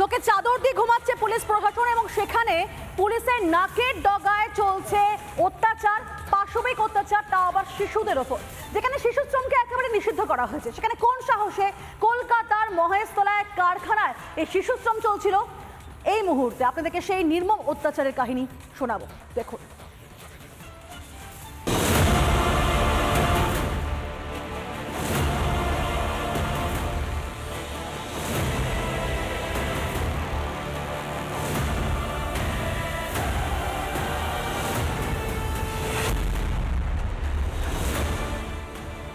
চোখে চাদর দিয়ে ঘুমাচ্ছে পুলিশ প্রশাসন এবং সেখানে পুলিশের নাকের ডগায় চলছে অত্যাচার, পাশবিক অত্যাচার, তাও আবার শিশুদের ওপর। যেখানে শিশুশ্রমকে একেবারে নিষিদ্ধ করা হয়েছে, সেখানে কোন সাহসে কলকাতার মহেশতলায় কারখানায় এই শিশুশ্রম চলছিল। এই মুহূর্তে আপনাদেরকে সেই নির্মম অত্যাচারের কাহিনী শোনাবো, দেখুন।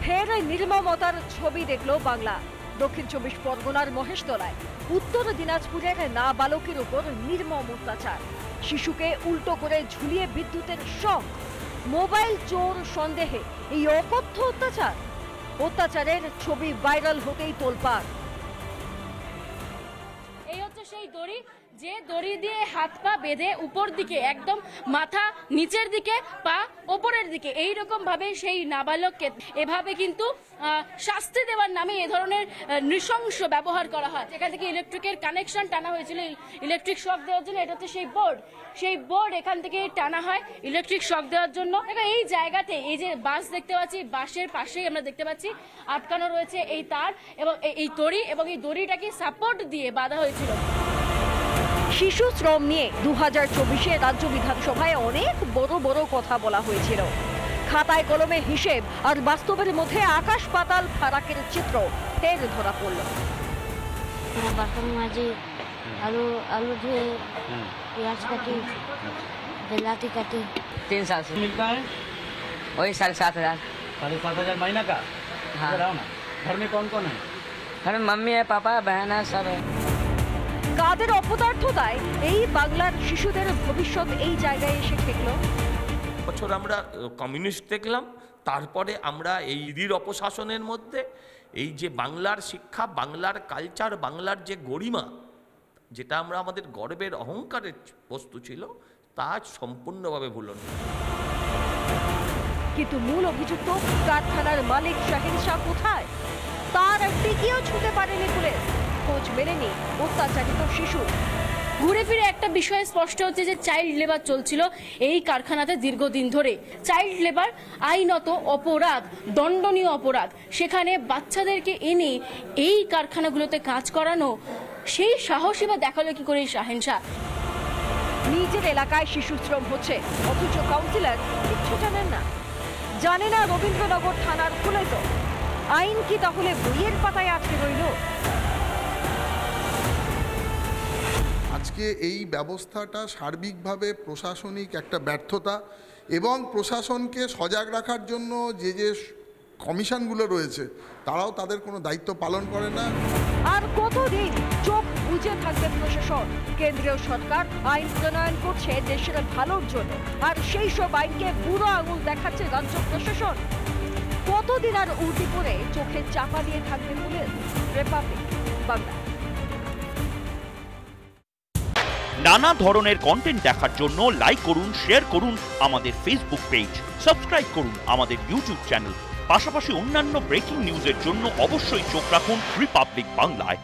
ফের নির্মমতার ছবি দেখল বাংলা। দক্ষিণ 24 পরগনার মহেশতলায় উত্তর দিনাজপুরের নাবালকের উপর নির্মম অত্যাচার। শিশুকে উল্টো করে ঝুলিয়ে বিদ্যুতের শক, মোবাইল চোর সন্দেহে এই অকথ্য অত্যাচারের ছবি ভাইরাল হতেই তোলপাড়। এই হচ্ছে সেই দড়ি, যে দড়ি দিয়ে হাত পা বেঁধে উপর দিকে একদম মাথা নিচের দিকে, পা ওপরের দিকে, এইরকম ভাবে সেই নাবালককে এভাবে কিন্তু শাস্তি দেওয়ার নামে এ ধরনের নৃশংস ব্যবহার করা হয়। যেখান থেকে ইলেকট্রিকের কানেকশন টানা হয়েছিল ইলেকট্রিক শক দেওয়ার জন্য। এটা হচ্ছে সেই বোর্ড এখান থেকে টানা হয় ইলেকট্রিক শক দেওয়ার জন্য। এই জায়গাতে এই যে বাস দেখতে পাচ্ছি, বাসের পাশেই আমরা দেখতে পাচ্ছি আটকানো রয়েছে এই তার এবং এই দড়ি, এবং এই দড়িটাকে সাপোর্ট দিয়ে বাঁধা হয়েছিল। শিশু শ্রম নিয়ে 2024-এ রাজ্য বিধানসভায় অনেক বড় কথা বলা হয়েছিল। খাতায় কলমে হিসেব আর বাস্তবের মধ্যে আকাশ পাতাল ফারাকের চিত্র ফের ধরা পড়ল। বাসন মাঝে आलू धोए, प्याज काटी, बिलाती काटी। 3 साल से मिलता है वही 7,500। 7,500 महीना का। हाँ। ना घर में कौन कौन है? घर में मम्मी है, पापा, बहन है, सब है। কাদের অপদার্থতায় এই বাংলার শিশুদের ভবিষ্যৎ এই জায়গায় এসে ঠেকলো। বছর আমরা কমিউনিস্ট দেখলাম, তারপরে আমরা এই ইদির অপশাসনের মধ্যে এই যে বাংলার শিক্ষা, বাংলার কালচার, বাংলার যে গরিমা, যেটা আমরা আমাদের গর্বের অহংকারের বস্তু ছিল, তা সম্পূর্ণভাবে ভুলন। কিন্তু মূল অভিযুক্ত কারখানার মালিক শাহিন শাহ কোথায়? তার টিকিও ছুঁতে পারেনি পুলিশ, খোঁজ মেলেনি অত্যাচারিত শিশু। ঘুরে ফিরে একটা বিষয় স্পষ্ট হচ্ছে যে চাইল্ড লেবার চলছিল এই কারখানাতে দীর্ঘদিন ধরে। চাইল্ড লেবার আইনত অপরাধ, দণ্ডনীয় অপরাধ। সেখানে বাচ্চাদেরকে এনে এই কারখানাগুলোতে কাজ করানো, সেই সাহসী বা দেখালো কি করে শাহিন শাহ। নিজের এলাকায় শিশু শ্রম হচ্ছে, অথচ কাউন্সিলর কিচ্ছু জানেন না। জানে না রবীন্দ্রনগর থানার খুলে তো আইন কি তাহলে বইয়ের পাতায় আটকে রইল? আজকে এই ব্যবস্থাটা সার্বিকভাবে প্রশাসনিক একটা ব্যর্থতা, এবং প্রশাসনকে সজাগ রাখার জন্য যে কমিশনগুলো রয়েছে তারাও তাদের কোনো দায়িত্ব পালন করে না। আর কতদিন চোখ বুজে থাকবে প্রশাসন? কেন্দ্রীয় সরকার আইন প্রণয়ন করছে দেশের ভালোর জন্য, আর সেই সব আইনকে বুড়ো আঙুল দেখাচ্ছে রাজ্য প্রশাসন। কতদিন আর উল্টি করে চোখে চাপা দিয়ে থাকবে পুলিশ? রিপাবলিক বাংলা। নানা ধরনের কন্টেন্ট দেখার জন্য লাইক করুন, শেয়ার করুন আমাদের ফেসবুক পেজ, সাবস্ক্রাইব করুন আমাদের ইউটিউব চ্যানেল। পাশাপাশি অন্যান্য ব্রেকিং নিউজের জন্য অবশ্যই চোখ রাখুন রিপাবলিক বাংলায়।